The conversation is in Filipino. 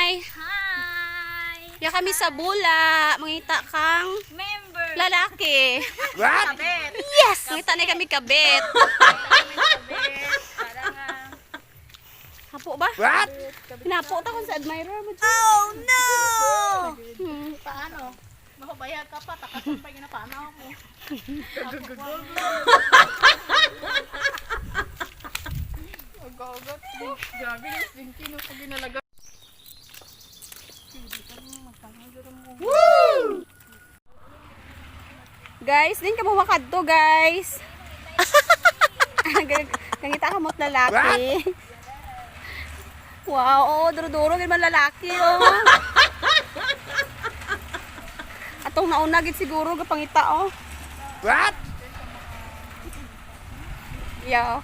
Hi! Hi! Ya kami sa bula. Mangita kang Member! lalaki. What? Kabit! Yes! Mangita na kami kabit. Kabit! Parang Hapo ba? What? Pinapo ta kung sa admirer mo. oh no! Paano? Mapabayag ka pa, takasan pa yung napanaw mo. Agagat. Grabe yung slinky no pag ginalaga. Guys, din ka mawakad to, guys. Kangita ka mo't lalaki. Wow, duro-duro gid man lalaki, oh. Atong nauna gid siguro gapangita, oh. What? Yeah.